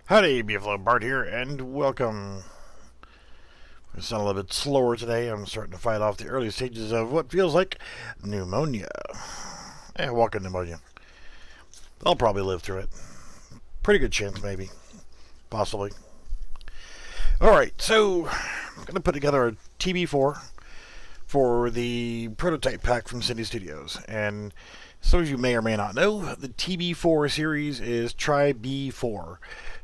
Howdy, beautiful Bart here, and welcome. I sound a little bit slower today. I'm starting to fight off the early stages of what feels like pneumonia. Walking pneumonia. I'll probably live through it. Pretty good chance, maybe. Possibly. Alright, so I'm going to put together a TB4 for the prototype pack from Synty Studios. And some of you may or may not know, the TB4 series is Try B4.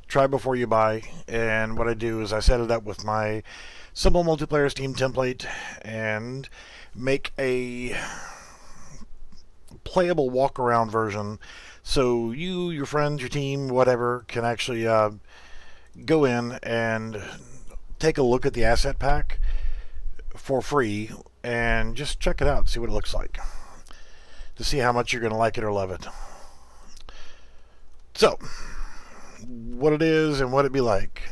Try before you buy. And what I do is I set it up with my simple multiplayer Steam template and make a playable walk around version so you, your friends, your team, whatever, can actually go in and take a look at the asset pack for free and just check it out, see what it looks like, to see how much you're going to like it or love it. So, what it is and what it'd be like.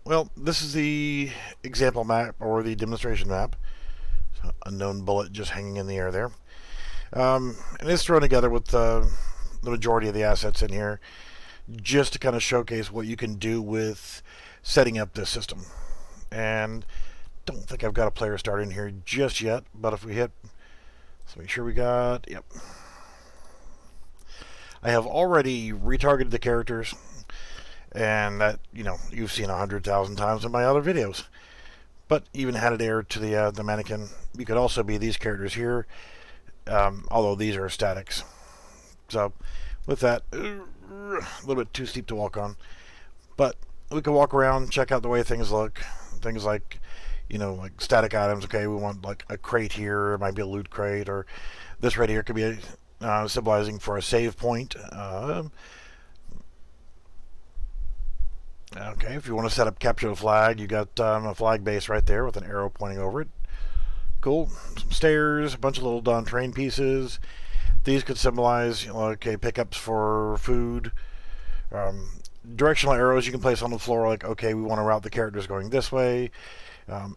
Well, this is the example map or the demonstration map. So, unknown bullet just hanging in the air there. And it's thrown together with the majority of the assets in here just to kind of showcase what you can do with setting up this system. And don't think I've got a player start in here just yet, but if we hit, let's make sure we got, yep. I have already retargeted the characters, and that, you know, you've seen 100,000 times in my other videos. But even had it aired to the mannequin. You could also be these characters here, although these are statics. So with that, a little bit too steep to walk on. But we can walk around, check out the way things look. Things like, you know, like static items. Okay, we want like a crate here. It might be a loot crate, or this right here could be symbolizing for a save point. Okay, if you want to set up capture the flag, you got a flag base right there with an arrow pointing over it. Cool. Some stairs, a bunch of little Dawn train pieces. These could symbolize, you know, okay, pickups for food. Directional arrows you can place on the floor, like, okay, we want to route the characters going this way.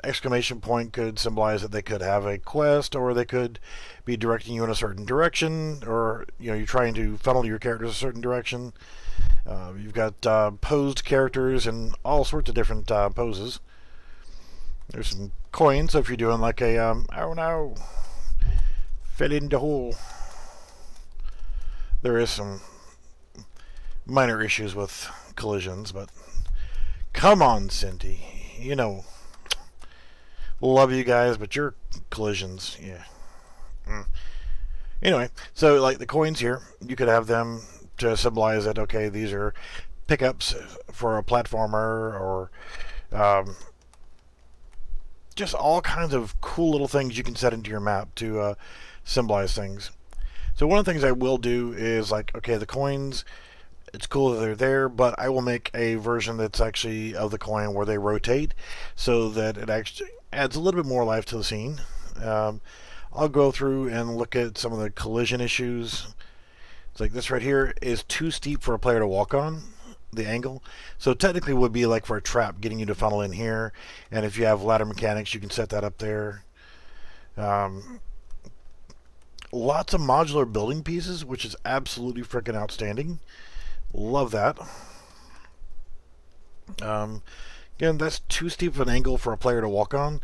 Exclamation point could symbolize that they could have a quest, or they could be directing you in a certain direction, or, you know, you're trying to funnel your characters a certain direction. You've got posed characters and all sorts of different poses. There's some coins, so if you're doing like a, oh no, fell in the hole. There is some minor issues with collisions, but come on, Synty. You know, love you guys, but your collisions, yeah. Anyway, so like the coins here, you could have them to symbolize that, okay, these are pickups for a platformer, or just all kinds of cool little things you can set into your map to symbolize things. So one of the things I will do is, like, okay, the coins, it's cool that they're there, but I will make a version that's actually of the coin where they rotate, so that it actually adds a little bit more life to the scene. I'll go through and look at some of the collision issues. It's like this right here is too steep for a player to walk on, the angle. So technically would be like for a trap, getting you to funnel in here. And if you have ladder mechanics, you can set that up there. Lots of modular building pieces, which is absolutely freaking outstanding. Love that. Again, that's too steep of an angle for a player to walk on.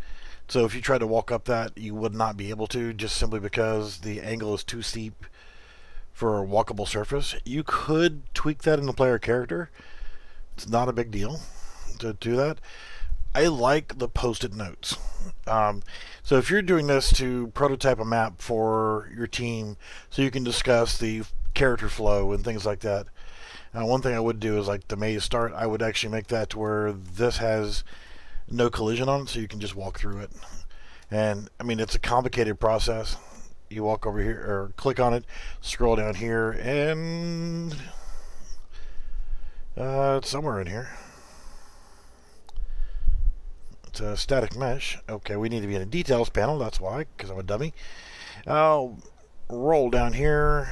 So if you tried to walk up that, you would not be able to, just simply because the angle is too steep for a walkable surface. You could tweak that in the player character. It's not a big deal to do that. I like the post-it notes. So if you're doing this to prototype a map for your team, so you can discuss the character flow and things like that. One thing I would do is, like the maze start, I would actually make that to where this has no collision on it, so you can just walk through it. And I mean, it's a complicated process. You walk over here, or click on it, scroll down here, and it's somewhere in here. It's a static mesh. Okay, we need to be in a details panel, that's why, because I'm a dummy. I'll roll down here.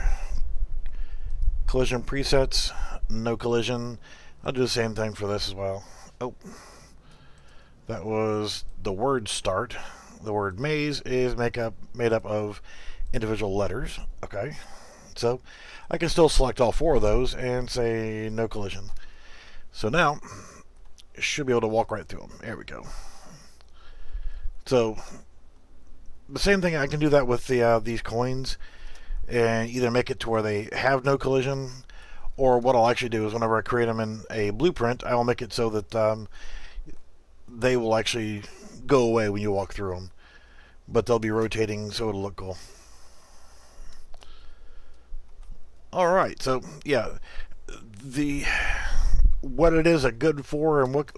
Collision presets, no collision. I'll do the same thing for this as well. Oh, that was the word start. The word maze is made up of individual letters. Okay, So I can still select all 4 of those and say no collision. So now I should be able to walk right through them. There we go. So the same thing, I can do that with the these coins, and either make it to where they have no collision, or what I'll actually do is whenever I create them in a blueprint, I will make it so that they will actually go away when you walk through them, but they'll be rotating so it'll look cool. Alright, so yeah, what it is good for, and what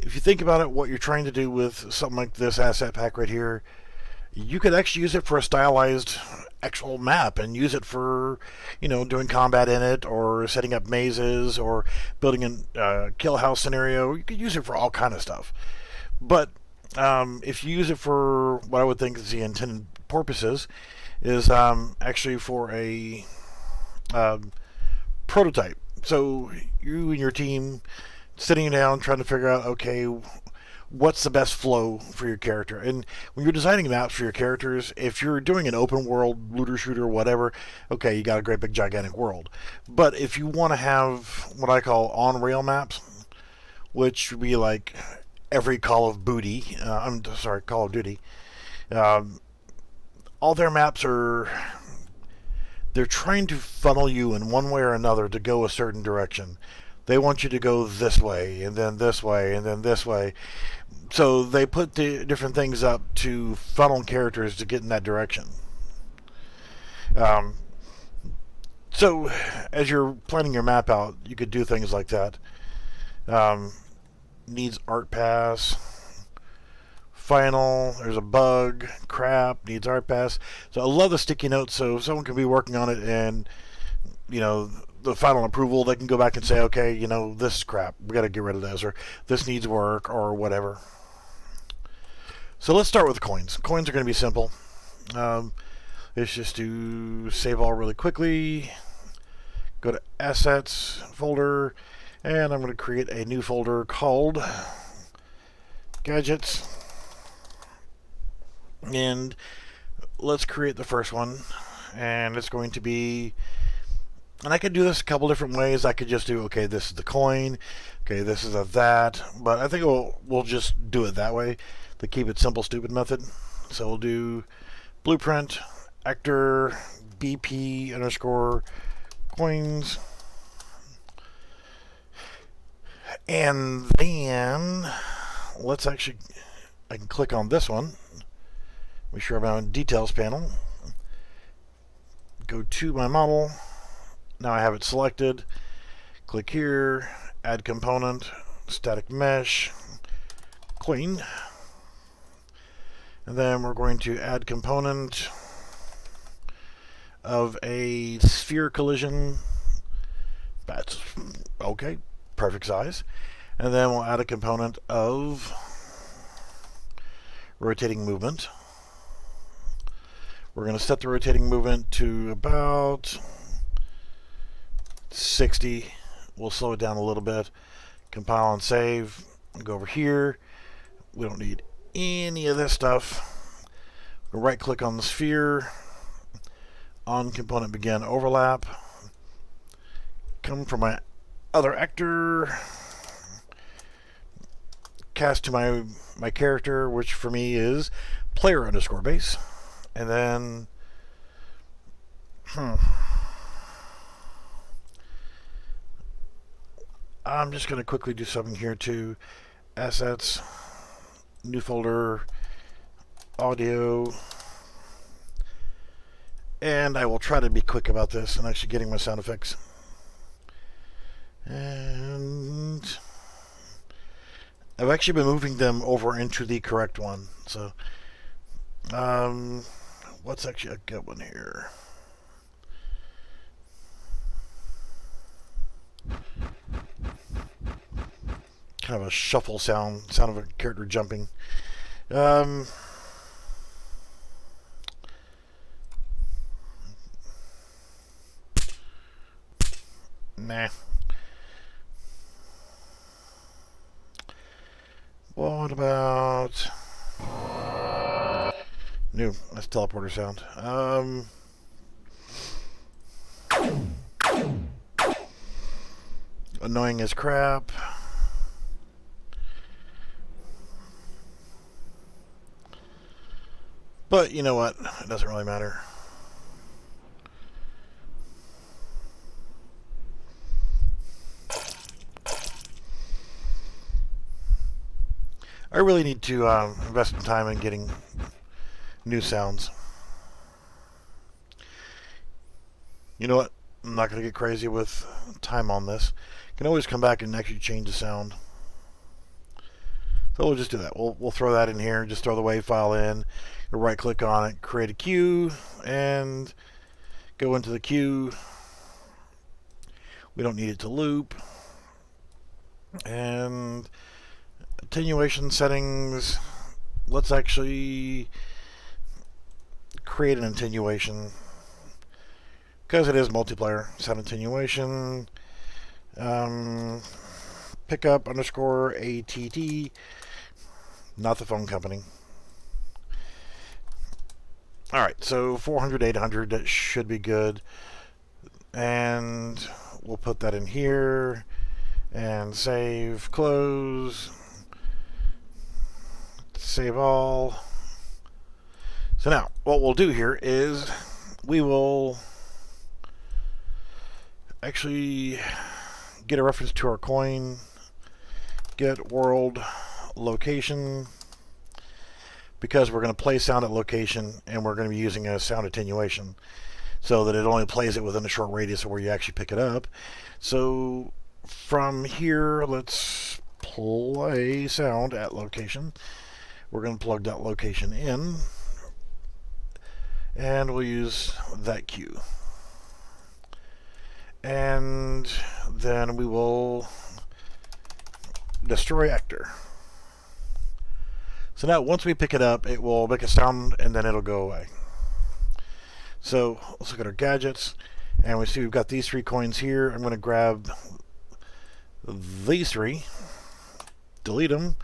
if you think about it, what you're trying to do with something like this asset pack right here, you could actually use it for a stylized actual map and use it for, doing combat in it, or setting up mazes, or building a kill house scenario. You could use it for all kind of stuff. But if you use it for what I would think is the intended purposes, is actually for a prototype. So you and your team sitting down trying to figure out, okay, what's the best flow for your character. And when you're designing maps for your characters, if you're doing an open world looter shooter, whatever, okay, you got a great big gigantic world. But if you want to have what I call on rail maps, which would be like every Call of Duty, all their maps they're trying to funnel you in one way or another to go a certain direction. They want you to go this way, and then this way, and then this way. So they put the different things up to funnel characters to get in that direction. So as you're planning your map out, you could do things like that. Needs art pass. Final, there's a bug, crap, needs art pass. So I love the sticky notes, so someone can be working on it and, the final approval, they can go back and say, okay, this is crap, we got to get rid of this, or this needs work, or whatever. So let's start with the coins. Coins are going to be simple. It's just to save all really quickly, go to assets folder, and I'm going to create a new folder called gadgets, and let's create the first one, and it's going to be, and I could do this a couple different ways. I could just do, okay, this is the coin, okay, this is that, but I think we'll just do it that way, the keep it simple stupid method. So we'll do blueprint actor BP underscore coins, and then let's actually, I can click on this one, make sure I'm on details panel, go to my model. Now I have it selected. Click here, add component, static mesh, clean. And then we're going to add component of a sphere collision. That's okay, perfect size. And then we'll add a component of rotating movement. We're going to set the rotating movement to about 60. We'll slow it down a little bit. Compile and save. Go over here. We don't need any of this stuff. Right click on the sphere. On component begin overlap. Come from my other actor. Cast to my character, which for me is player underscore base. And then I'm just going to quickly do something here too. Assets, new folder, audio, and I will try to be quick about this and actually getting my sound effects. And I've actually been moving them over into the correct one. So, what's actually a good one here? Kind of a shuffle sound of a character jumping. Nah. What about... New. That's teleporter sound. Annoying as crap. But you know what? It doesn't really matter. I really need to invest some time in getting new sounds. You know what? I'm not going to get crazy with time on this. You can always come back and actually change the sound. So we'll just do that. We'll throw that in here. Just throw the WAV file in. Right click on it, create a queue, and go into the queue. We don't need it to loop. And attenuation settings. Let's actually create an attenuation because it is multiplayer. Sound attenuation. Pickup underscore ATT. Not the phone company. Alright, so 400, 800, that should be good. And we'll put that in here. And save, close. Save all. So now, what we'll do here is we will actually get a reference to our coin. Get world location. Because we're going to play sound at location and we're going to be using a sound attenuation so that it only plays it within a short radius of where you actually pick it up. So from here, let's play sound at location. We're going to plug that location in and we'll use that cue. And then we will destroy actor. So now once we pick it up, it will make a sound and then it'll go away. So let's look at our gadgets. And we see we've got these 3 coins here. I'm going to grab these 3, delete them.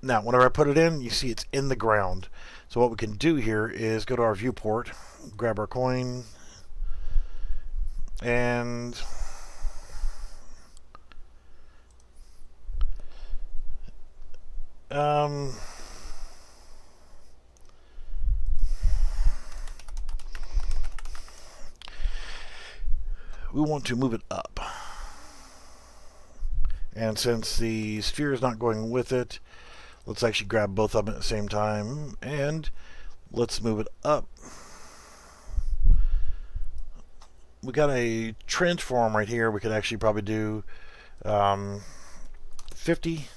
Now whenever I put it in, you see it's in the ground. So what we can do here is go to our viewport, grab our coin, and we want to move it up. And since the sphere is not going with it, let's actually grab both of them at the same time and let's move it up. We got a transform right here. We could actually probably do 50.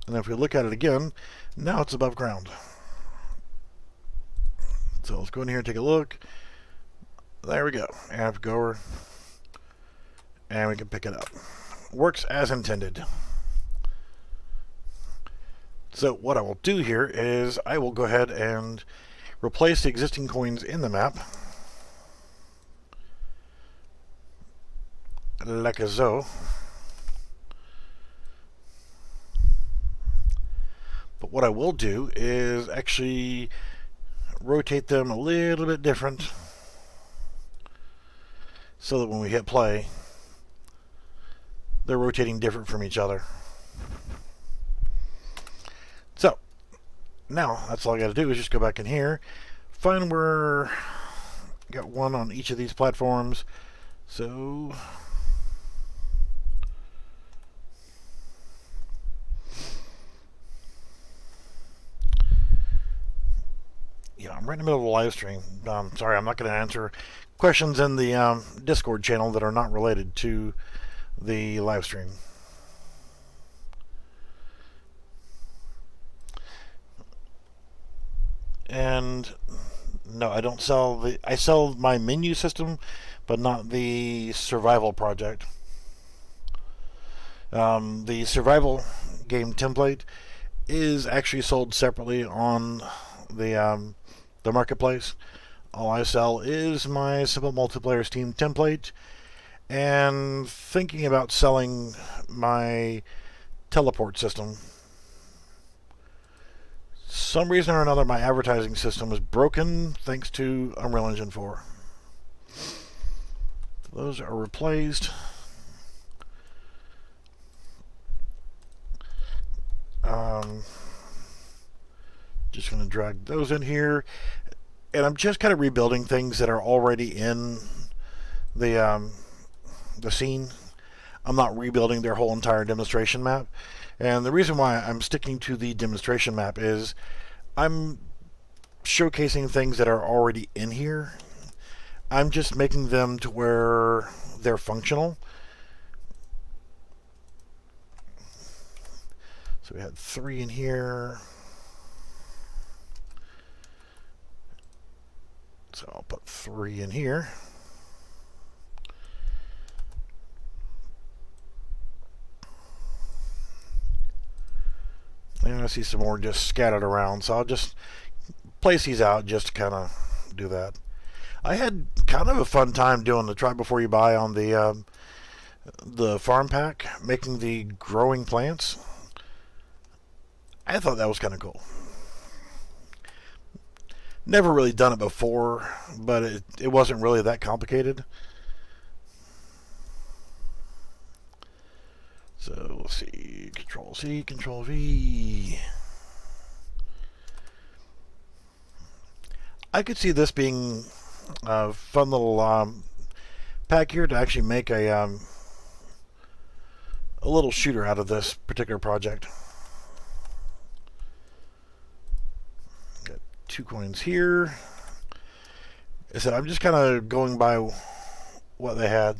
And if we look at it again, now it's above ground. So let's go in here and take a look. There we go. And if we go over, and we can pick it up. Works as intended. So what I will do here is I will go ahead and replace the existing coins in the map. Like so. But what I will do is actually rotate them a little bit different so that when we hit play, they're rotating different from each other. So now that's all I got to do is just go back in here, find where got one on each of these platforms. So yeah, I'm right in the middle of a live stream. Sorry, I'm not going to answer questions in the Discord channel that are not related to the live stream. And no, I don't sell the. I sell my menu system, but not the survival project. The survival game template is actually sold separately on the marketplace. All I sell is my simple multiplayer Steam template, and thinking about selling my teleport system. some reason or another, my advertising system is broken thanks to Unreal Engine 4. Those are replaced. Just going to drag those in here, and I'm just kind of rebuilding things that are already in the scene. I'm not rebuilding their whole entire demonstration map, and the reason why I'm sticking to the demonstration map is I'm showcasing things that are already in here. I'm just making them to where they're functional. So we had 3 in here. So I'll put 3 in here. And I see some more just scattered around, so I'll just place these out just to kind of do that. I had kind of a fun time doing the try before you buy on the farm pack, making the growing plants. I thought that was kind of cool. Never really done it before, but it wasn't really that complicated. So let's see, Control C, Control V. I could see this being a fun little pack here to actually make a little shooter out of this particular project. 2 coins here. I said I'm just kind of going by what they had.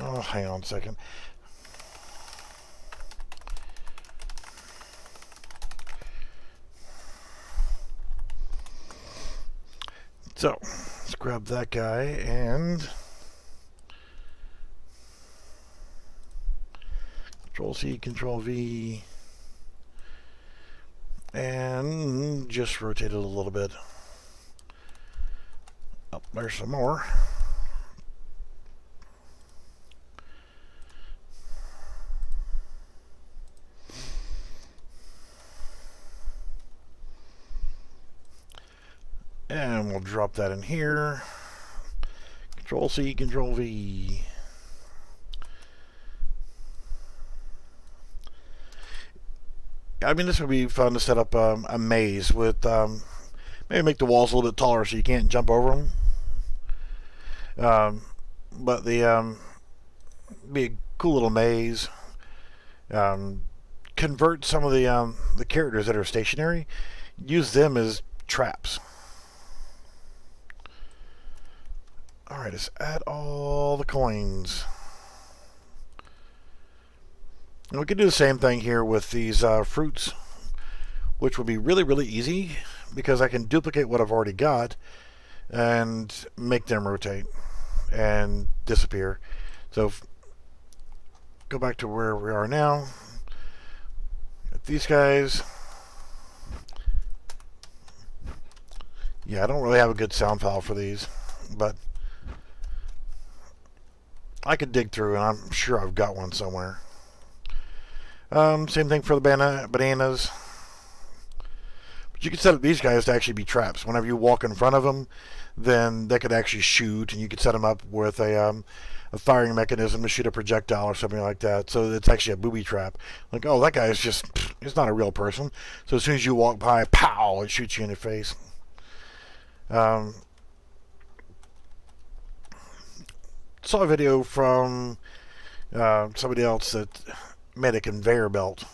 Oh, hang on a second. So, let's grab that guy and Control C, Control V, and just rotate it a little bit. Oh, there's some more. And we'll drop that in here. Control C, Control V. I mean, this would be fun to set up a maze with maybe make the walls a little bit taller so you can't jump over them. But the be a cool little maze. Convert some of the characters that are stationary. Use them as traps. Alright, let's add all the coins. And we can do the same thing here with these fruits, which will be really, really easy because I can duplicate what I've already got and make them rotate and disappear. So go back to where we are now. Got these guys. Yeah, I don't really have a good sound file for these, but I could dig through, and I'm sure I've got one somewhere. Same thing for the bananas. But you can set up these guys to actually be traps. Whenever you walk in front of them, then they could actually shoot, and you could set them up with a firing mechanism to shoot a projectile or something like that. So it's actually a booby trap. Like, oh, that guy is just, it's not a real person. So as soon as you walk by, pow, it shoots you in the face. Saw a video from somebody else that made a conveyor belt,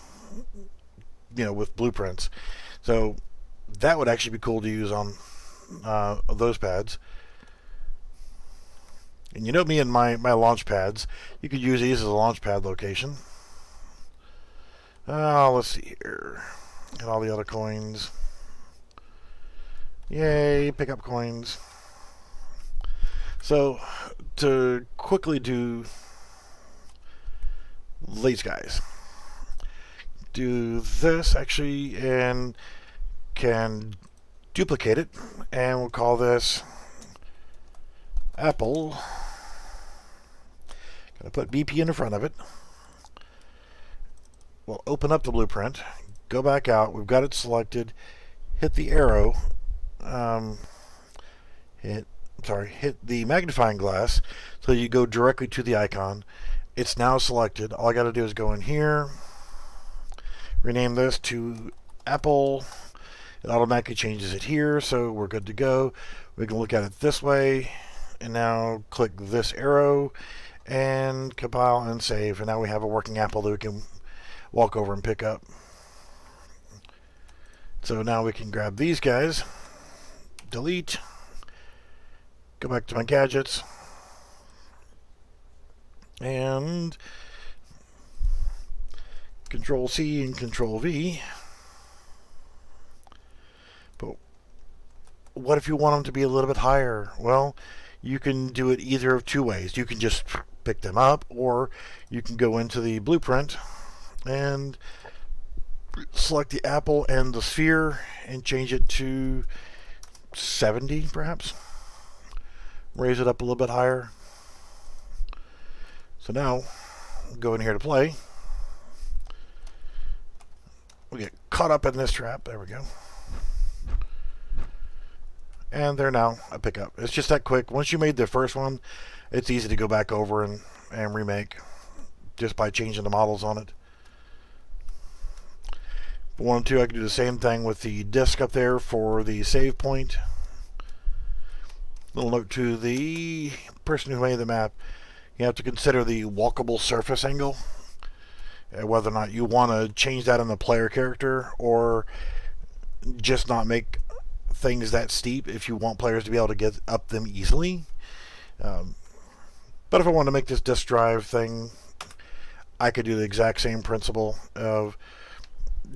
with blueprints. So that would actually be cool to use on those pads. And me and my launch pads, you could use these as a launch pad location. Let's see here. Get all the other coins. Yay, pick up coins. So to quickly do these guys, do this actually and can duplicate it, and we'll call this Apple. Gonna put BP in the front of it. We'll open up the blueprint, go back out. We've got it selected. Hit the arrow. Hit the magnifying glass so you go directly to the icon. It's now selected. All I got to do is go in here, rename this to Apple. It automatically changes it here, so we're good to go. We can look at it this way, and now click this arrow and compile and save, and now we have a working Apple that we can walk over and pick up. So now we can grab these guys, delete, go back to my gadgets, and Control C and Control V. But what if you want them to be a little bit higher? Well, you can do it either of two ways. You can just pick them up, or you can go into the blueprint and select the apple and the sphere and change it to 70 perhaps. Raise it up a little bit higher. So now go in here to play. We get caught up in this trap. There we go. And there now a pickup. It's just that quick. Once you made the first one, it's easy to go back over and remake just by changing the models on it. If I wanted to, I could do the same thing with the disk up there for the save point. Little note to the person who made the map: you have to consider the walkable surface angle, whether or not you want to change that in the player character or just not make things that steep if you want players to be able to get up them easily. But if I want to make this disk drive thing, I could do the exact same principle of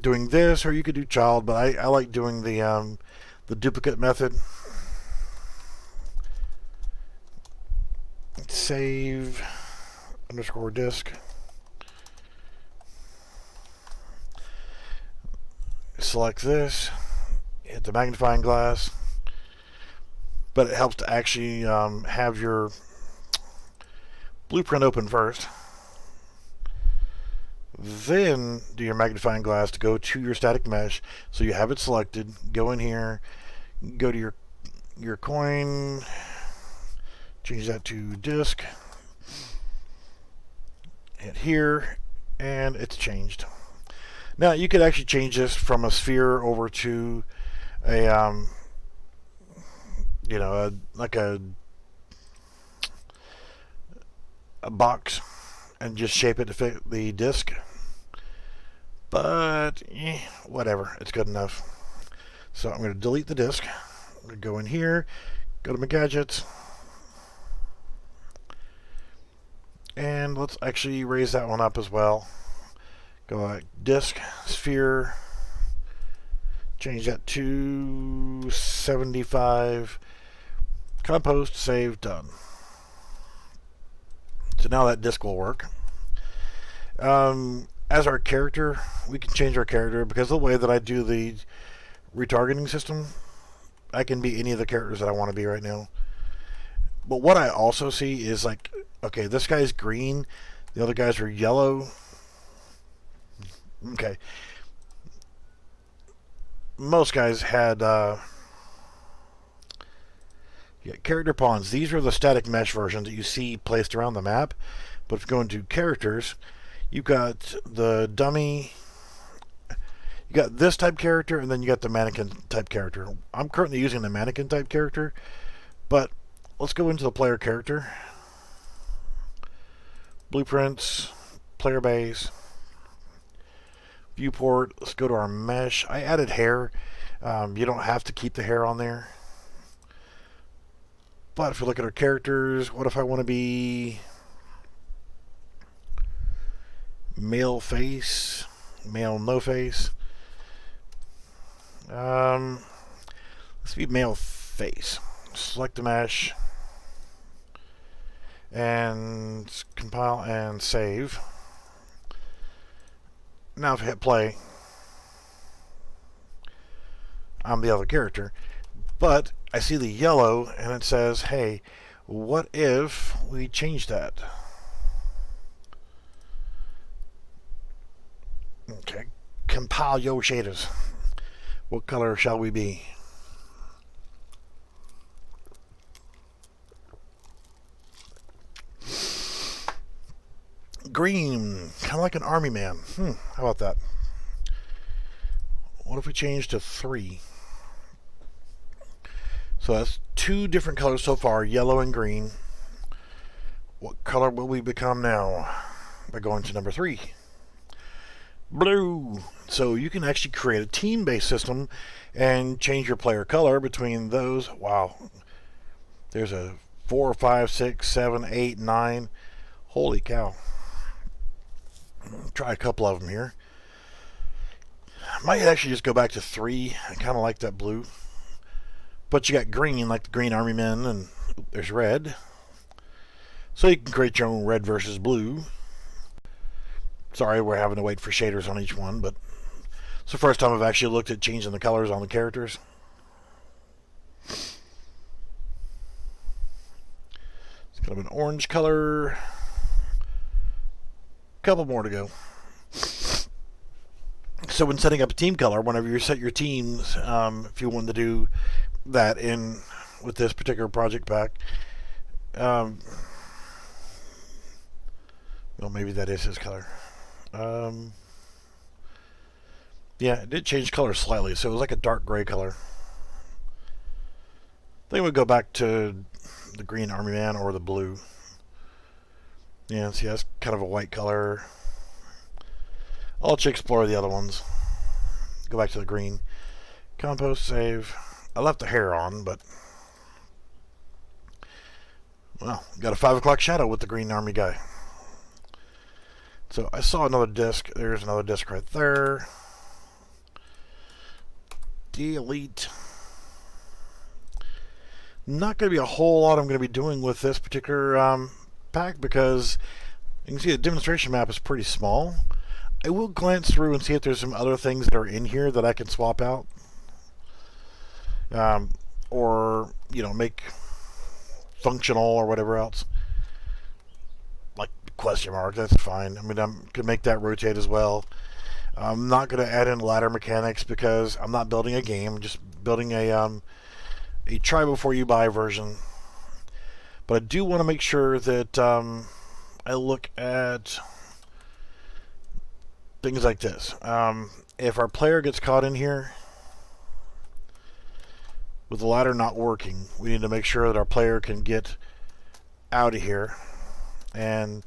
doing this, or you could do child, but I like doing the duplicate method. Save underscore disk. Select this, hit the magnifying glass, but it helps to actually have your blueprint open first. Then do your magnifying glass to go to your static mesh. So you have it selected. Go in here, go to your coin, change that to disk, hit here, and it's changed. Now you could actually change this from a sphere over to a like a box and just shape it to fit the disk. But whatever, it's good enough. So I'm going to delete the disk. I'm going to go in here, go to my gadgets, and let's actually raise that one up as well. Go like disk, sphere, change that to 75, compost, save, done. So now that disk will work. As our character, we can change our character because of the way that I do the retargeting system. I can be any of the characters that I want to be right now. But what I also see is like, okay, this guy's green, the other guys are yellow. Okay. Most guys had character pawns. These are the static mesh versions that you see placed around the map. But if you go into characters, you've got the dummy, you got this type character, and then you got the mannequin type character. I'm currently using the mannequin type character, but let's go into the player character. Blueprints, player base, viewport. Let's go to our mesh. I added hair. You don't have to keep the hair on there. But if you look at our characters, what if I want to be male face, male no face? Let's be male face. Select the mesh and compile and save. Now if I hit play, I'm the other character. But I see the yellow and it says, hey, what if we change that? Okay, compile your shaders. What color shall we be? Green, kind of like an army man. How about that? What if we change to 3? So that's 2 different colors so far, yellow and green. What color will we become now by going to number 3? Blue. So you can actually create a team-based system and change your player color between those. Wow. There's a 4, 5, 6, 7, 8, 9. Holy cow. Try a couple of them here. Might actually just go back to 3. I kind of like that blue. But you got green, like the green army men, and there's red. So you can create your own red versus blue. Sorry, we're having to wait for shaders on each one, but it's the first time I've actually looked at changing the colors on the characters. It's kind of an orange color. Couple more to go. So when setting up a team color, whenever you set your teams, if you want to do that in with this particular project pack, well, maybe that is his color. Yeah, it did change color slightly, so it was like a dark gray color. I think we'll go back to the green army man or the blue. Yeah, see, that's kind of a white color. I'll let you explore the other ones. Go back to the green. Compost, save. I left the hair on, but well, got a 5 o'clock shadow with the green army guy. So I saw another disc. There's another disc right there. Delete. Not going to be a whole lot I'm going to be doing with this particular pack because you can see the demonstration map is pretty small. I will glance through and see if there's some other things that are in here that I can swap out. Or, you know, make functional or whatever else. Like question mark, that's fine. I mean, I'm going to make that rotate as well. I'm not going to add in ladder mechanics because I'm not building a game. I'm just building a try before you buy version. But I do want to make sure that I look at things like this. If our player gets caught in here with the ladder not working, we need to make sure that our player can get out of here. And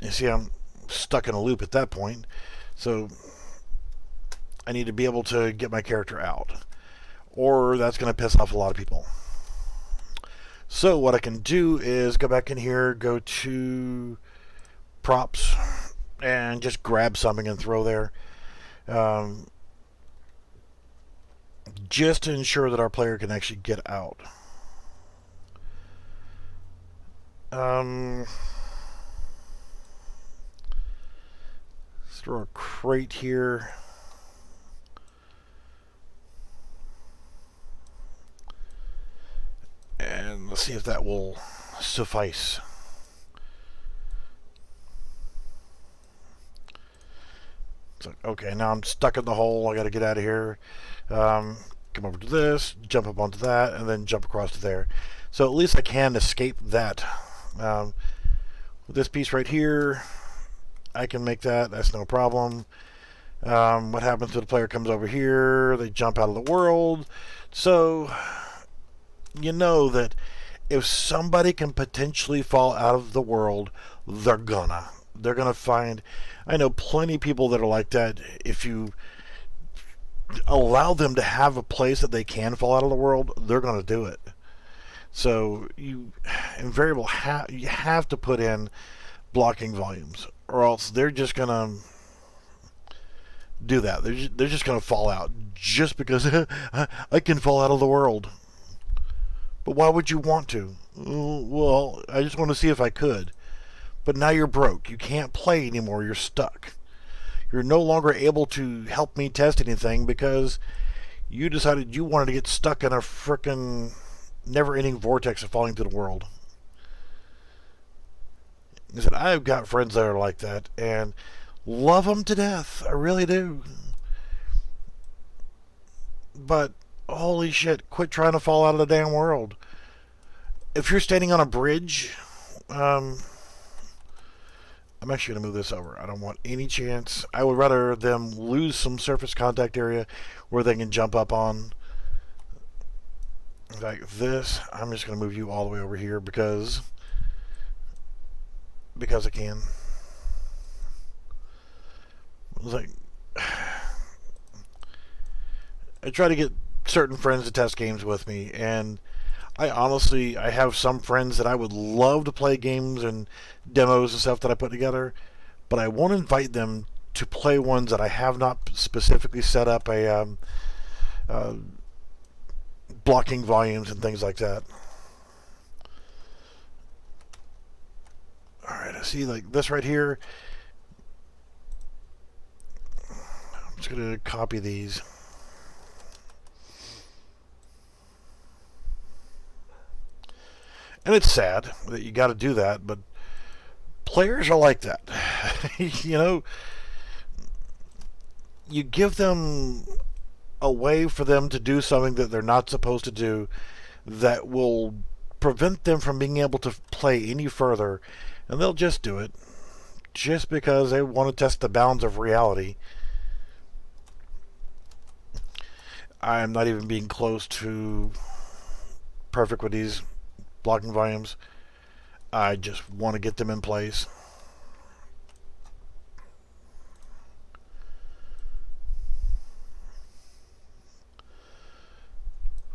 you see, I'm stuck in a loop at that point. So I need to be able to get my character out, or that's going to piss off a lot of people. So what I can do is go back in here, go to props, and just grab something and throw there. Just to ensure that our player can actually get out. Let's throw a crate here. And let's see if that will suffice. So, okay, now I'm stuck in the hole. I got to get out of here. Come over to this, jump up onto that, and then jump across to there. So at least I can escape that. With this piece right here, I can make that. That's no problem. What happens if the player comes over here? They jump out of the world. So you know that if somebody can potentially fall out of the world, they're gonna find. I know plenty of people that are like that. If you allow them to have a place that they can fall out of the world, they're going to do it. So you invariably you have to put in blocking volumes, or else they're just going to do that. They're just going to fall out just because I can fall out of the world. But why would you want to? Well, I just want to see if I could. But now you're broke. You can't play anymore. You're stuck. You're no longer able to help me test anything because you decided you wanted to get stuck in a frickin' never-ending vortex of falling to the world. He said, I've got friends that are like that, and love them to death. I really do. But, holy shit, quit trying to fall out of the damn world. If you're standing on a bridge, I'm actually going to move this over. I don't want any chance. I would rather them lose some surface contact area where they can jump up on. Like this. I'm just going to move you all the way over here because I can. Like, I try to get certain friends to test games with me, and I have some friends that I would love to play games and demos and stuff that I put together, but I won't invite them to play ones that I have not specifically set up a blocking volumes and things like that. Alright, I see like this right here. I'm just going to copy these. And it's sad that you got to do that, but players are like that. You know, you give them a way for them to do something that they're not supposed to do that will prevent them from being able to play any further, and they'll just do it just because they want to test the bounds of reality. I'm not even being close to perfect with these blocking volumes. I just want to get them in place.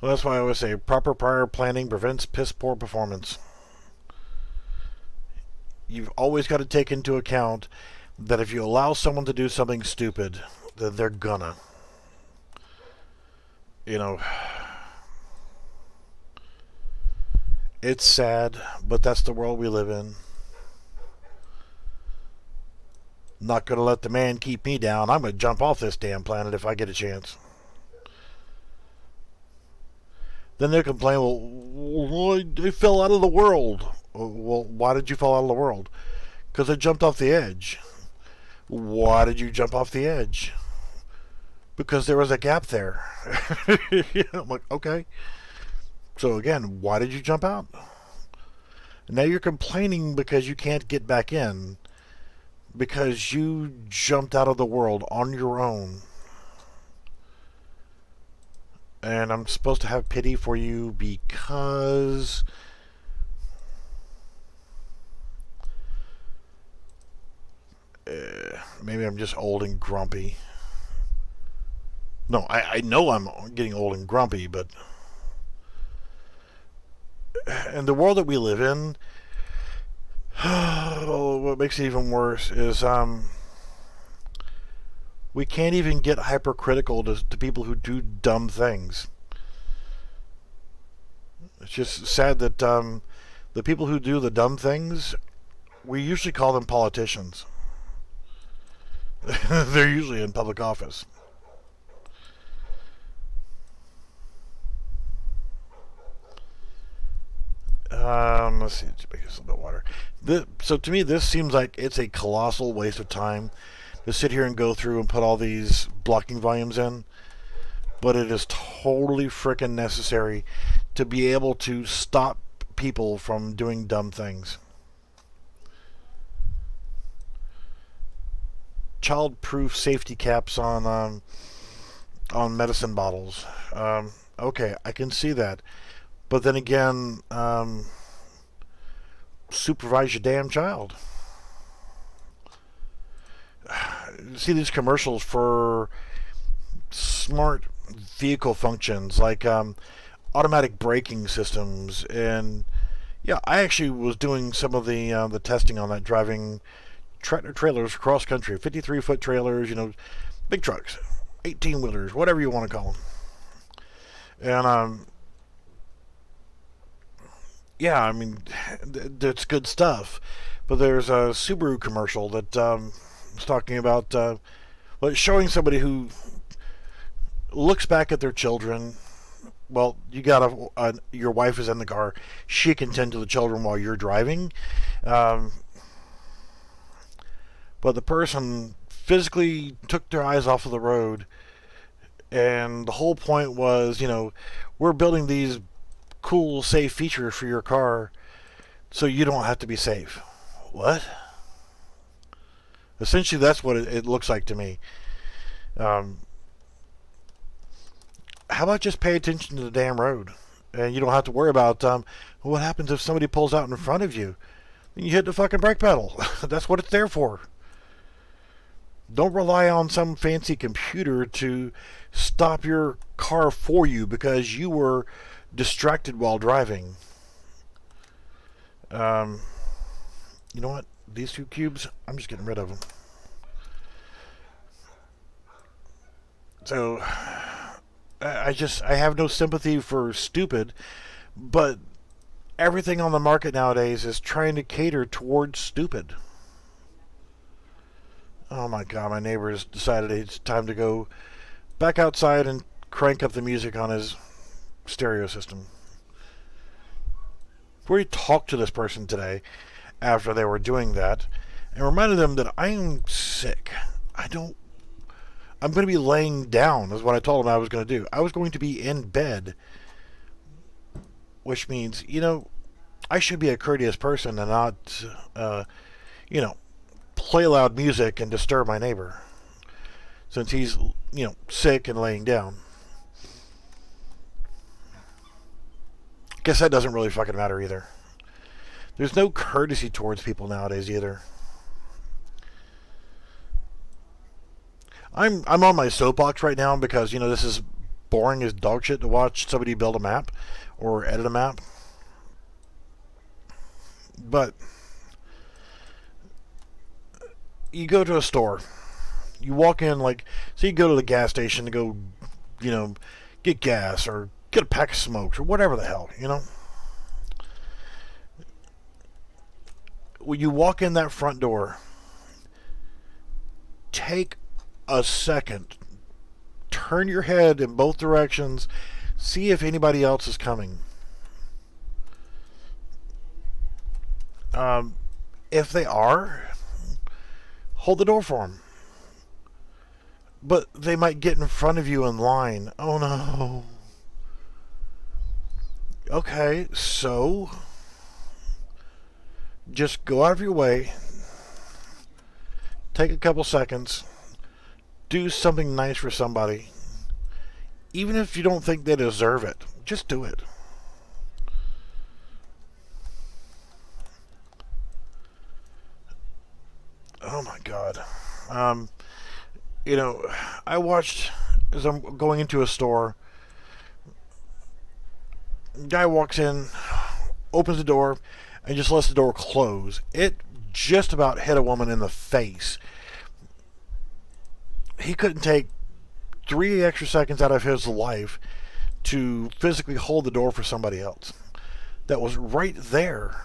Well, that's why I always say proper prior planning prevents piss poor performance. You've always got to take into account that if you allow someone to do something stupid, then they're gonna. You know, it's sad, but that's the world we live in. Not gonna let the man keep me down. I'm gonna jump off this damn planet if I get a chance. Then they complain, well, they fell out of the world. Well, why did you fall out of the world? Because I jumped off the edge. Why did you jump off the edge? Because there was a gap there. I'm like, okay. So again, why did you jump out? Now you're complaining because you can't get back in because you jumped out of the world on your own. And I'm supposed to have pity for you because maybe I'm just old and grumpy. No, I know I'm getting old and grumpy, but in the world that we live in, what makes it even worse is we can't even get hypercritical to people who do dumb things. It's just sad that the people who do the dumb things, we usually call them politicians. They're usually in public office. Let's see, let's make this a little bit wider. So to me, this seems like it's a colossal waste of time to sit here and go through and put all these blocking volumes in, but it is totally freaking necessary to be able to stop people from doing dumb things. Child-proof safety caps on medicine bottles. Okay, I can see that, but then again, supervise your damn child. See these commercials for smart vehicle functions like automatic braking systems, and yeah, I actually was doing some of the testing on that, driving tractor trailers cross country, 53-foot trailers, you know, big trucks, 18-wheelers, whatever you want to call them, and yeah, I mean, that's good stuff. But there's a Subaru commercial that was talking about But showing somebody who looks back at their children. Well, you got your wife is in the car. She can tend to the children while you're driving. Um, but the person physically took their eyes off of the road, and the whole point was, we're building these cool, safe features for your car so you don't have to be safe. What? Essentially, that's what it looks like to me. Um, how about just pay attention to the damn road? And you don't have to worry about what happens if somebody pulls out in front of you. Then you hit the fucking brake pedal. That's what it's there for. Don't rely on some fancy computer to stop your car for you because you were distracted while driving. You know what? These 2 cubes, I'm just getting rid of them. So, I have no sympathy for stupid, but everything on the market nowadays is trying to cater towards stupid. Oh my god, my neighbor has decided it's time to go back outside and crank up the music on his stereo system. We talked to this person today after they were doing that and reminded them that I am sick. I'm going to be laying down, is what I told them I was going to do. I was going to be in bed, which means, I should be a courteous person and not, play loud music and disturb my neighbor since he's, sick and laying down. Guess that doesn't really fucking matter either. There's no courtesy towards people nowadays either. I'm on my soapbox right now because, this is boring as dog shit to watch somebody build a map or edit a map. But you go to a store, you walk in so you go to the gas station to go, get gas or get a pack of smokes or whatever the hell, When you walk in that front door, take a second, turn your head in both directions, see if anybody else is coming. If they are, hold the door for them. But they might get in front of you in line. Oh no. Okay, so just go out of your way, take a couple seconds, do something nice for somebody. Even if you don't think they deserve it, just do it. Oh my god. I watched as I'm going into a store. Guy walks in, opens the door, and just lets the door close. It just about hit a woman in the face. He couldn't take 3 extra seconds out of his life to physically hold the door for somebody else that was right there.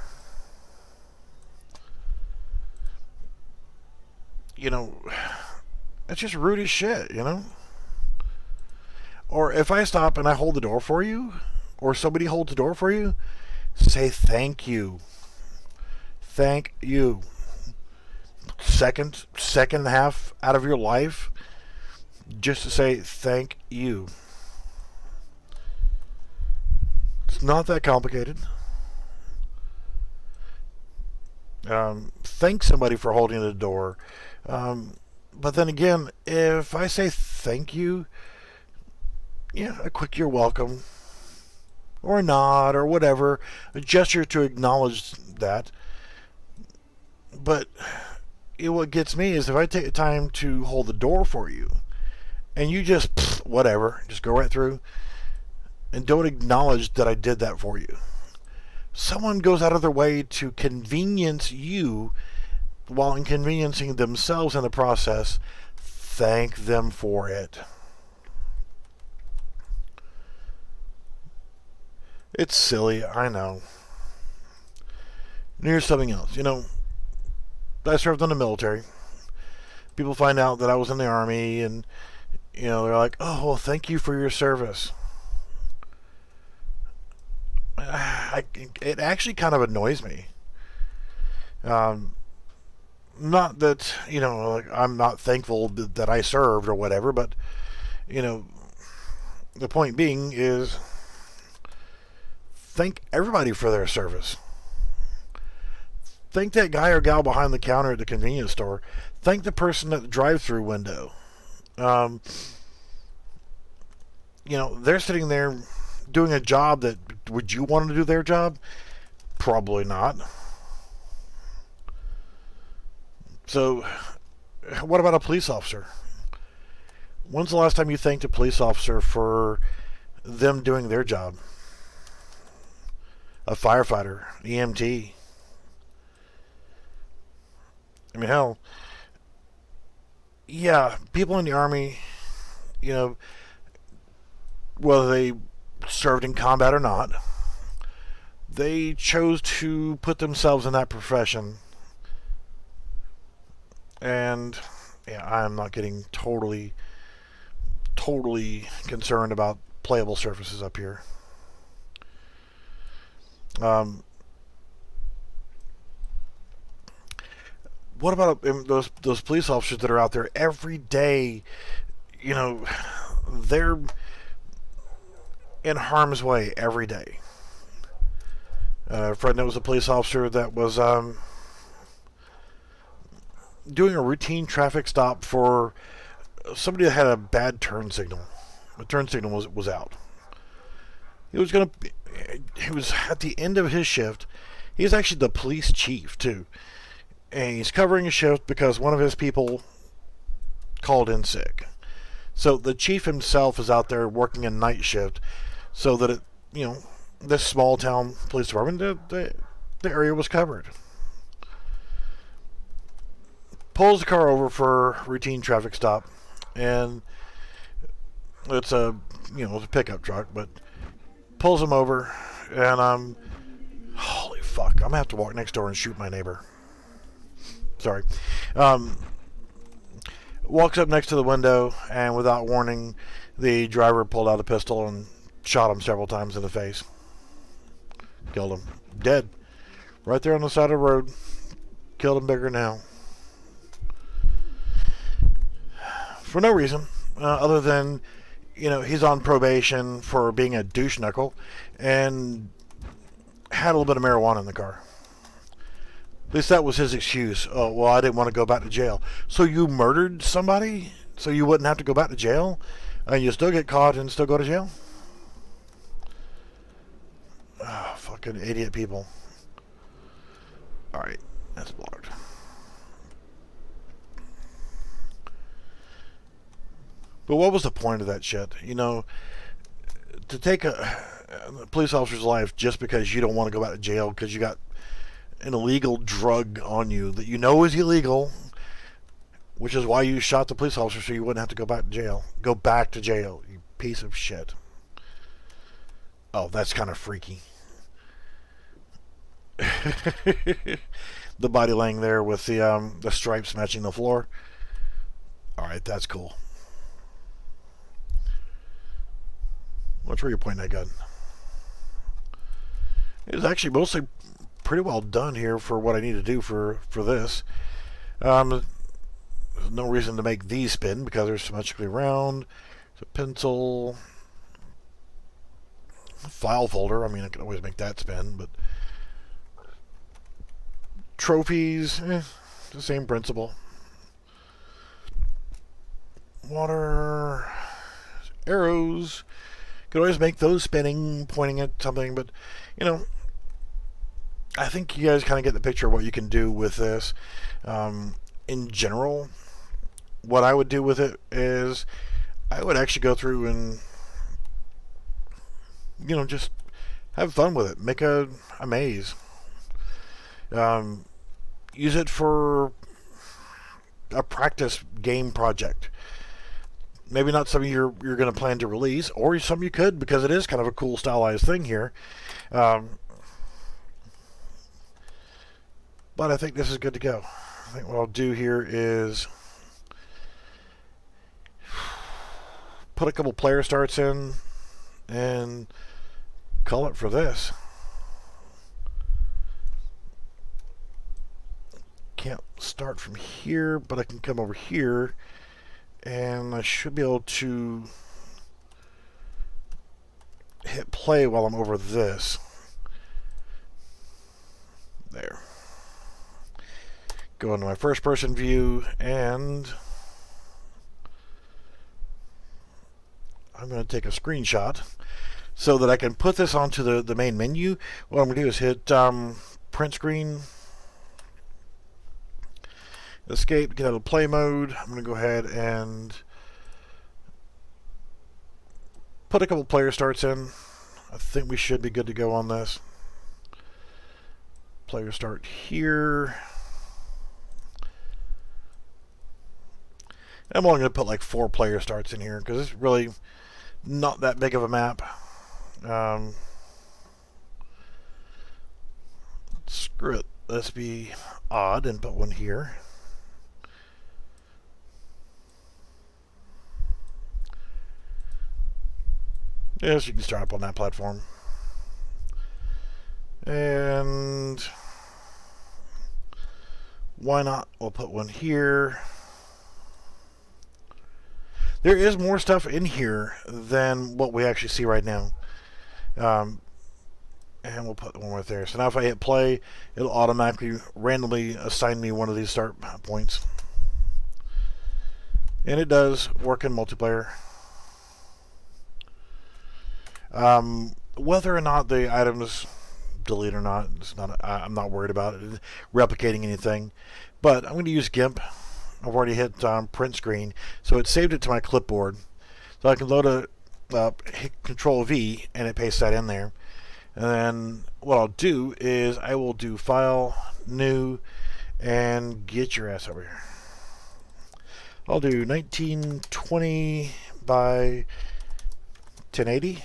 That's just rude as shit, Or if I stop and I hold the door for you, or somebody holds the door for you, say thank you. Thank you. Second and a half out of your life just to say thank you. It's not that complicated. Thank somebody for holding the door. But then again, if I say thank you, a quick you're welcome, or a nod, or whatever, a gesture to acknowledge that. But what gets me is if I take the time to hold the door for you, and you just, whatever, just go right through, and don't acknowledge that I did that for you. Someone goes out of their way to convenience you while inconveniencing themselves in the process. Thank them for it. It's silly, I know. And here's something else. I served in the military. People find out that I was in the Army, and they're like, "Oh, well, thank you for your service." It actually kind of annoys me. Not that like I'm not thankful that I served or whatever, but the point being is thank everybody for their service. Thank that guy or gal behind the counter at the convenience store. Thank the person at the drive-through window. They're sitting there doing a job that, would you want to do their job? Probably not. So, what about a police officer? When's the last time you thanked a police officer for them doing their job? A firefighter, EMT. I mean, hell, yeah, people in the Army, whether they served in combat or not, they chose to put themselves in that profession. And yeah, I'm not getting totally concerned about playable surfaces up here. What about those police officers that are out there every day? They're in harm's way every day. A friend that was a police officer that was doing a routine traffic stop for somebody that had a bad turn signal. The turn signal was out. He was at the end of his shift. He's actually the police chief too, and he's covering a shift because one of his people called in sick. So the chief himself is out there working a night shift, so that this small town police department, the area was covered. Pulls the car over for routine traffic stop, and it's a pickup truck, but pulls him over, and holy fuck, I'm gonna have to walk next door and shoot my neighbor. Sorry. Walks up next to the window, and without warning, the driver pulled out a pistol and shot him several times in the face. Killed him. Dead. Right there on the side of the road. Killed him bigger now. For no reason, other than, he's on probation for being a douche knuckle and had a little bit of marijuana in the car. At least that was his excuse. Oh, well, I didn't want to go back to jail. So you murdered somebody so you wouldn't have to go back to jail? And you still get caught and still go to jail? Oh, fucking idiot people. Alright, that's blocked. But what was the point of that shit? To take a police officer's life just because you don't want to go back to jail because you got an illegal drug on you that is illegal, which is why you shot the police officer so you wouldn't have to go back to jail. Go back to jail, you piece of shit. Oh, that's kind of freaky. The body laying there with the stripes matching the floor. Alright, that's cool. Where you pointing that gun? It's actually mostly pretty well done here for what I need to do for this. There's no reason to make these spin because they're symmetrically round. It's a pencil. File folder. I mean, I can always make that spin, but trophies, the same principle. Water, arrows. Could always make those spinning, pointing at something, but I think you guys kind of get the picture of what you can do with this. In general, what I would do with it is I would actually go through and just have fun with it. Make a maze. Use it for a practice game project. Maybe not something you're going to plan to release, or something you could, because it is kind of a cool stylized thing here. But I think this is good to go. I think what I'll do here is put a couple player starts in, and call it for this. Can't start from here, but I can come over here, and I should be able to hit play while I'm over this. There. Go into my first person view, and I'm going to take a screenshot so that I can put this onto the main menu. What I'm going to do is hit print screen, escape, get out of play mode. I'm going to go ahead and put a couple player starts in. I think we should be good to go on this. Player start here. I'm only going to put like 4 player starts in here because it's really not that big of a map. Screw it. Let's be odd and put one here. Yes, you can start up on that platform. And why not? We'll put one here. There is more stuff in here than what we actually see right now. And we'll put one right there. So now if I hit play, it'll automatically randomly assign me one of these start points. And it does work in multiplayer. Whether or not the items delete or not, I'm not worried about it replicating anything. But I'm going to use GIMP. I've already hit print screen, so it saved it to my clipboard. So I can load it up, hit Control V, and it pastes that in there. And then what I'll do is I will do File, New, and get your ass over here. I'll do 1920 by 1080.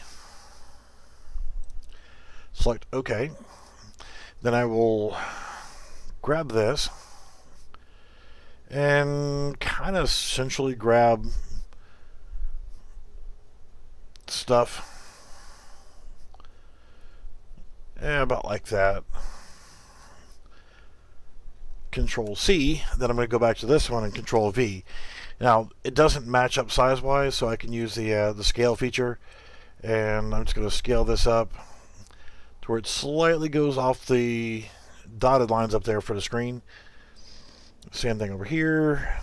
Select OK. Then I will grab this and kind of centrally grab stuff. Yeah, about like that. Control C, then I'm going to go back to this one and Control V. Now, it doesn't match up size-wise, so I can use the scale feature, and I'm just going to scale this up to where it slightly goes off the dotted lines up there for the screen. Same thing over here.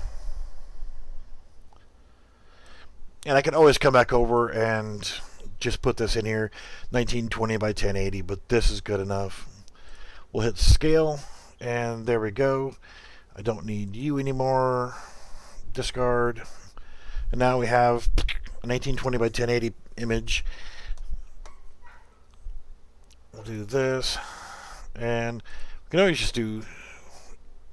And I can always come back over and just put this in here, 1920 by 1080, but this is good enough. We'll hit scale, and there we go. I don't need you anymore. Discard. And now we have a 1920 by 1080 image. We'll do this, and we can always just do,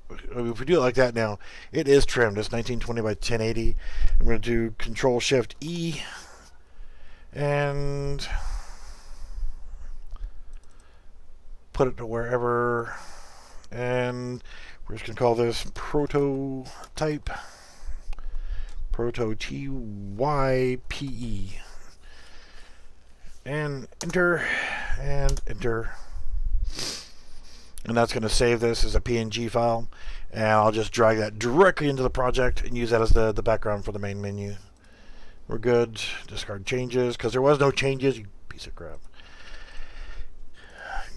if we do it like that now, it is trimmed. It's 1920 by 1080. I'm going to do Control Shift E, and put it to wherever, and we're just going to call this prototype, proto TYPE, and enter, and enter. And that's going to save this as a PNG file, and I'll just drag that directly into the project and use that as the background for the main menu. We're good. Discard changes, because there was no changes, you piece of crap.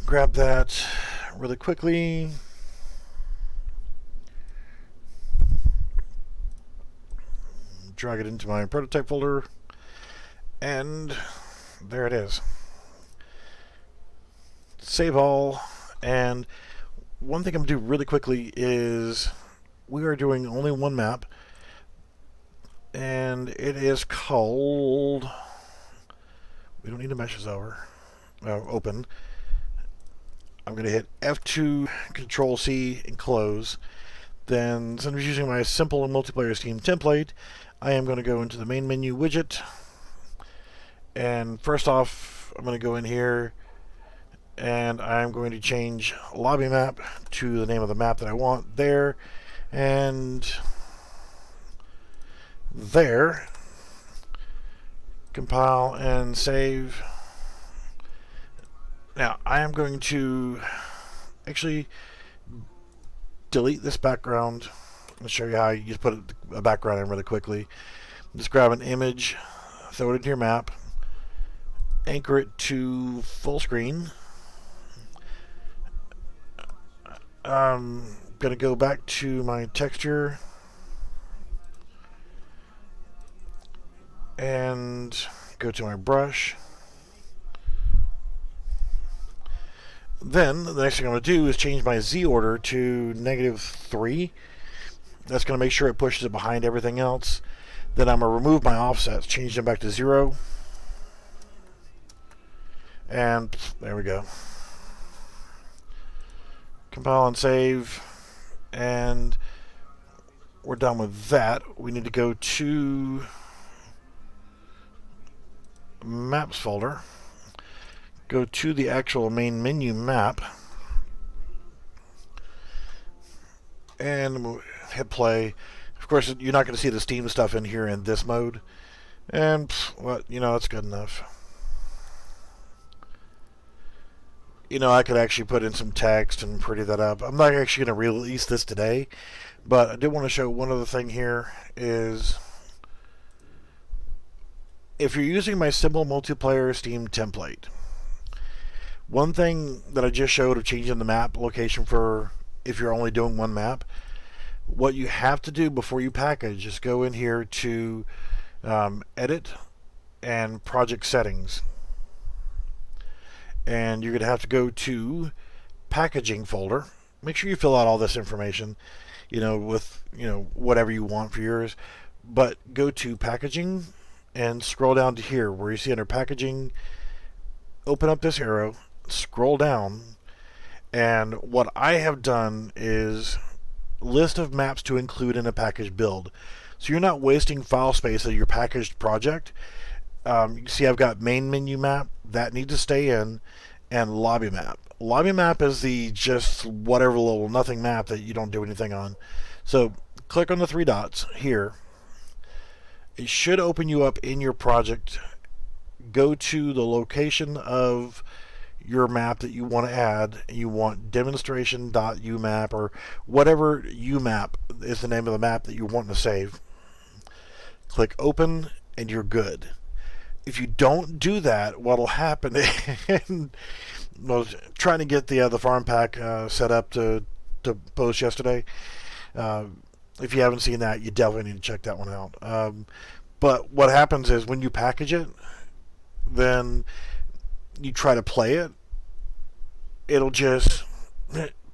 Grab that really quickly. Drag it into my prototype folder, and there it is. Save all. And one thing I'm going to do really quickly is we are doing only one map, and it is called, we don't need to mesh this over, open. I'm going to hit F2, Control C, and close. Then, since I'm using my simple multiplayer scheme template, I am going to go into the main menu widget, and first off, I'm going to go in here, and I'm going to change lobby map to the name of the map that I want there, and there. Compile and save. Now I am going to actually delete this background. I'll show you how you just put a background in really quickly. Just grab an image, throw it into your map, anchor it to full screen. I'm going to go back to my texture and go to my brush. Then the next thing I'm going to do is change my Z order to -3. That's going to make sure it pushes it behind everything else. Then I'm going to remove my offsets, change them back to 0. And there we go. Compile and save. And we're done with that. We need to go to Maps folder. Go to the actual main menu map. And hit play. Of course, you're not going to see the Steam stuff in here in this mode. And, well, you know, that's good enough. You know, I could actually put in some text and pretty that up. I'm not actually going to release this today, but I did want to show one other thing here is if you're using my simple multiplayer Steam template, one thing that I just showed of changing the map location for if you're only doing one map, what you have to do before you package is go in here to edit and project settings. And you're going to have to go to packaging folder. Make sure you fill out all this information, you know, with, you know, whatever you want for yours. But go to packaging and scroll down to here where you see under packaging, open up this arrow, scroll down. And what I have done is list of maps to include in a package build. So you're not wasting file space of your packaged project. You can see I've got main menu map, that needs to stay in, and lobby map. Lobby map is the just whatever little nothing map that you don't do anything on. So click on the 3 dots here. It should open you up in your project. Go to the location of your map that you want to add. You want demonstration.umap or whatever umap is the name of the map that you're wanting to save. Click open and you're good. If you don't do that, what'll happen is trying to get the farm pack set up to post yesterday. If you haven't seen that, you definitely need to check that one out. But what happens is when you package it, then you try to play it, it'll just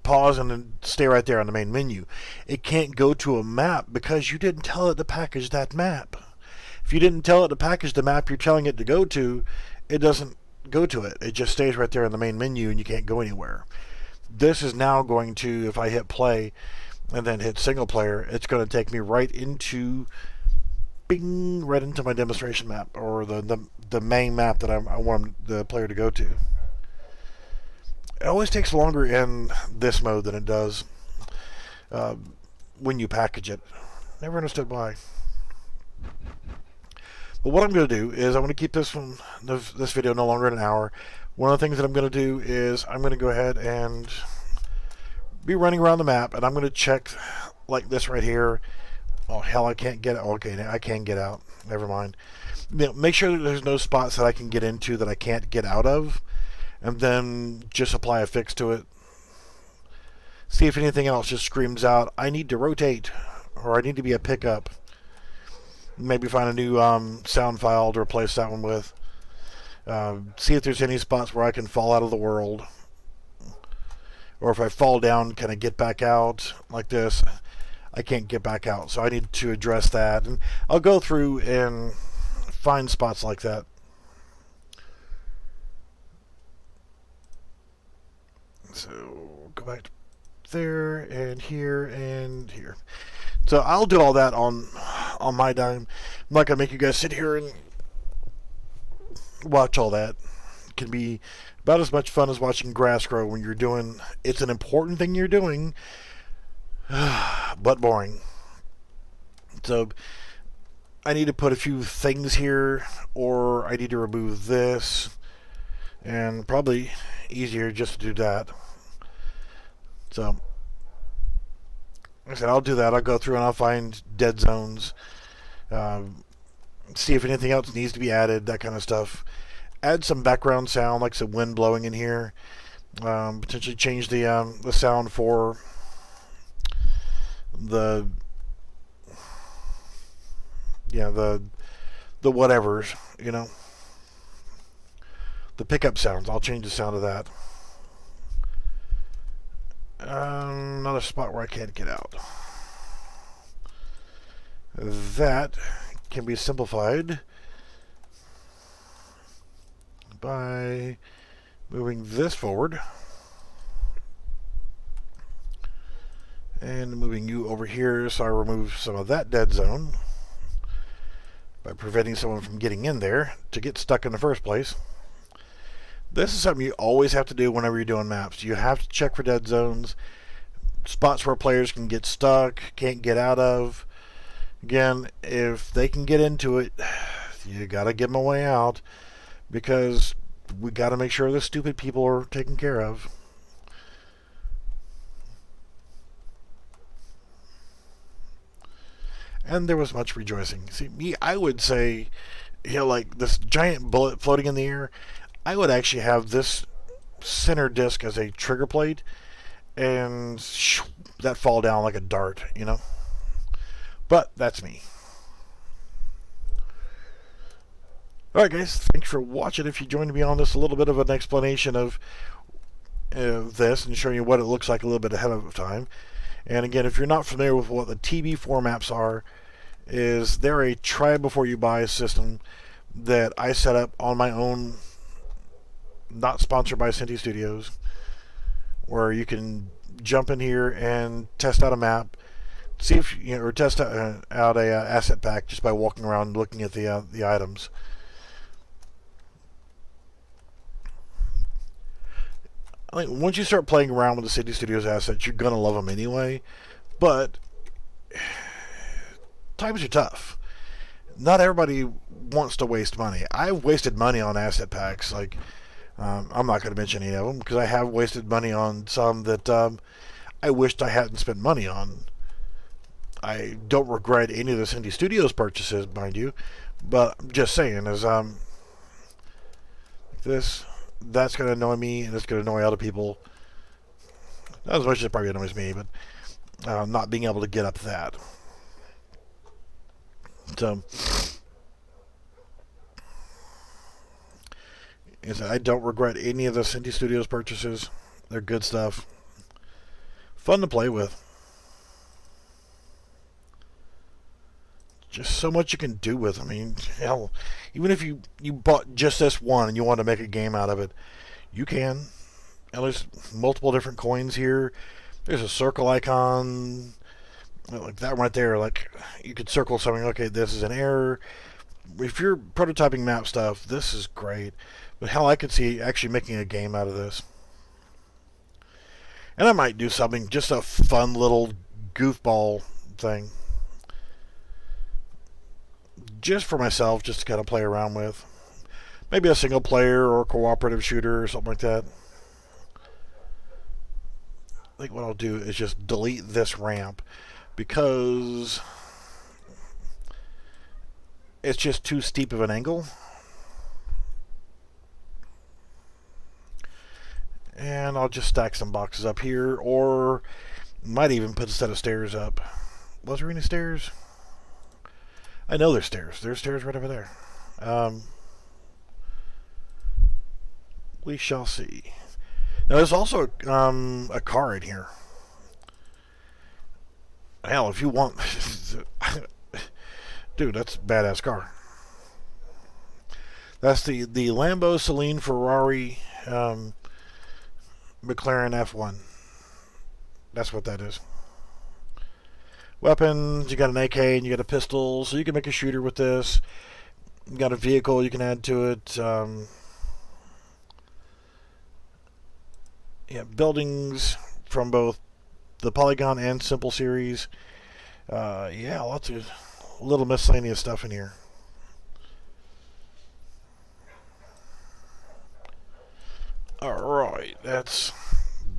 pause and then stay right there on the main menu. It can't go to a map because you didn't tell it to package that map. If you didn't tell it to package the map you're telling it to go to, it doesn't go to it. It just stays right there in the main menu and you can't go anywhere. This is now going to, if I hit play and then hit single player, it's going to take me right into bing, right into my demonstration map or the main map that I want the player to go to. It always takes longer in this mode than it does when you package it. Never understood why. But what I'm going to do is I'm going to keep this video no longer than an hour. One of the things that I'm going to do is I'm going to go ahead and be running around the map, and I'm going to check like this right here. Oh hell, I can't get it. Okay, I can get out. Never mind. Make sure that there's no spots that I can get into that I can't get out of, and then just apply a fix to it. See if anything else just screams out, I need to rotate, or I need to be a pickup. Maybe find a new sound file to replace that one with. See if there's any spots where I can fall out of the world. Or if I fall down, can I get back out like this? I can't get back out, so I need to address that. And I'll go through and find spots like that. So go back to there and here and here. So I'll do all that on my dime. I'm not gonna make you guys sit here and watch all that. It can be about as much fun as watching grass grow when you're doing. It's an important thing you're doing, but boring. So I need to put a few things here, or I need to remove this, and probably easier just to do that. So, like I said, I'll do that. I'll go through and I'll find dead zones, see if anything else needs to be added, that kind of stuff. Add some background sound, like some wind blowing in here. Potentially change the sound for the the whatevers, you know, the pickup sounds. I'll change the sound of that. Another spot where I can't get out. That can be simplified by moving this forward and moving you over here, so I remove some of that dead zone by preventing someone from getting in there to get stuck in the first place. This is something you always have to do whenever you're doing maps. You have to check for dead zones, spots where players can get stuck, can't get out of. Again, if they can get into it, you gotta give them a way out, because we gotta make sure the stupid people are taken care of. And there was much rejoicing. See, me, I would say, like this giant bullet floating in the air, I would actually have this center disc as a trigger plate, and that fall down like a dart, you know? But that's me. Alright guys, thanks for watching. If you joined me on this, a little bit of an explanation of this and showing you what it looks like a little bit ahead of time. And again, if you're not familiar with what the TB4 maps are, they're a try before you buy system that I set up on my own, not sponsored by Synty Studios, where you can jump in here and test out a map, see if or test out a asset pack just by walking around and looking at the items. I mean, once you start playing around with the Synty Studios assets, you're gonna love them anyway. But times are tough. Not everybody wants to waste money. I've wasted money on asset packs. Like, I'm not going to mention any of them because I have wasted money on some that I wished I hadn't spent money on. I don't regret any of the Synty Studios purchases, mind you, but I'm just saying, as like this, that's going to annoy me, and it's going to annoy other people. Not as much as it probably annoys me, but not being able to get up that. So, I don't regret any of the Synty Studios purchases. They're good stuff. Fun to play with. Just so much you can do with. I mean, hell, even if you bought just this one and you want to make a game out of it, you can. And there's multiple different coins here. There's a circle icon, like that right there. Like, you could circle something. Okay, this is an error. If you're prototyping map stuff, this is great. But hell, I could see actually making a game out of this. And I might do something, just a fun little goofball thing, just for myself, just to kind of play around with. Maybe a single player or cooperative shooter or something like that. I think what I'll do is just delete this ramp, because it's just too steep of an angle. And I'll just stack some boxes up here, or might even put a set of stairs up. Was there any stairs? I know there's stairs. There's stairs right over there. We shall see. Now, there's also a car in here. Hell, if you want... Dude, that's a badass car. That's the Lambo, Celine, Ferrari, McLaren F1. That's what that is. Weapons, you got an AK and you got a pistol, so you can make a shooter with this. You got a vehicle you can add to it. Yeah, buildings from both the Polygon and Simple series. Yeah, lots little miscellaneous stuff in here. Alright, that's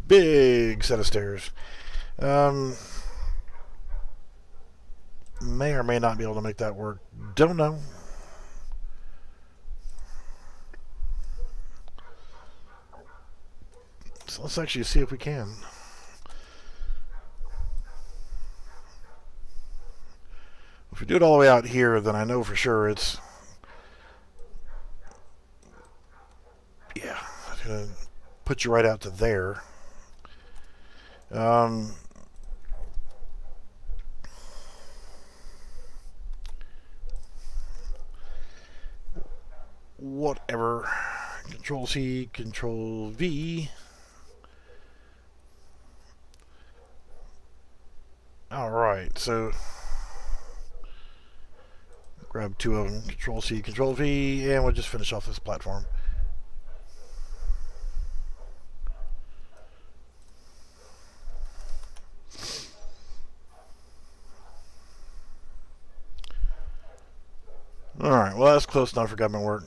big set of stairs. May or may not be able to make that work. Don't know. So let's actually see if we can. If we do it all the way out here, then I know for sure it's... Yeah, it's going to put you right out to there. Whatever. Control C, Control V. Alright, so grab two of them, Control C, Control V, and we'll just finish off this platform. Alright, well that's close enough for government work.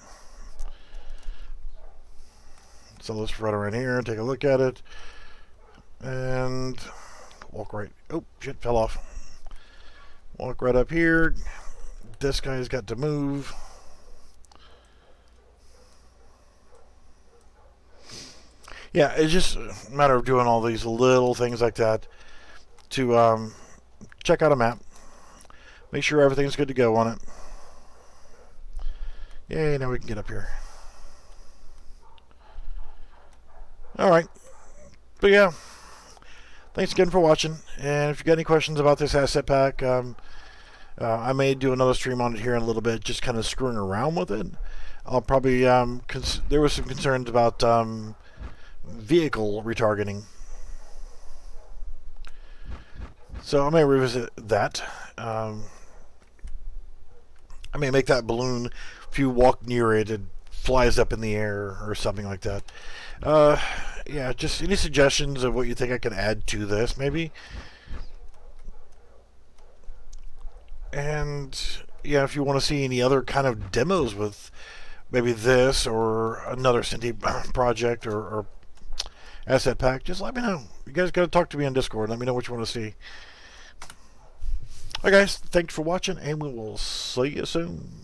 So let's run around here and take a look at it. And walk right. Oh, shit, fell off. Walk right up here. This guy's got to move. Yeah, it's just a matter of doing all these little things like that to check out a map. Make sure everything's good to go on it. Yay, now we can get up here. Alright. But yeah. Thanks again for watching. And if you got any questions about this asset pack, I may do another stream on it here in a little bit, just kind of screwing around with it. I'll probably, there was some concerns about vehicle retargeting. So I may revisit that. I may make that balloon, if you walk near it, it flies up in the air or something like that. Yeah, just any suggestions of what you think I can add to this, maybe? And yeah, if you want to see any other kind of demos with maybe this or another Synty project or asset pack, just let me know. You guys got to talk to me on Discord. Let me know what you want to see. Alright guys, thanks for watching, and we will see you soon.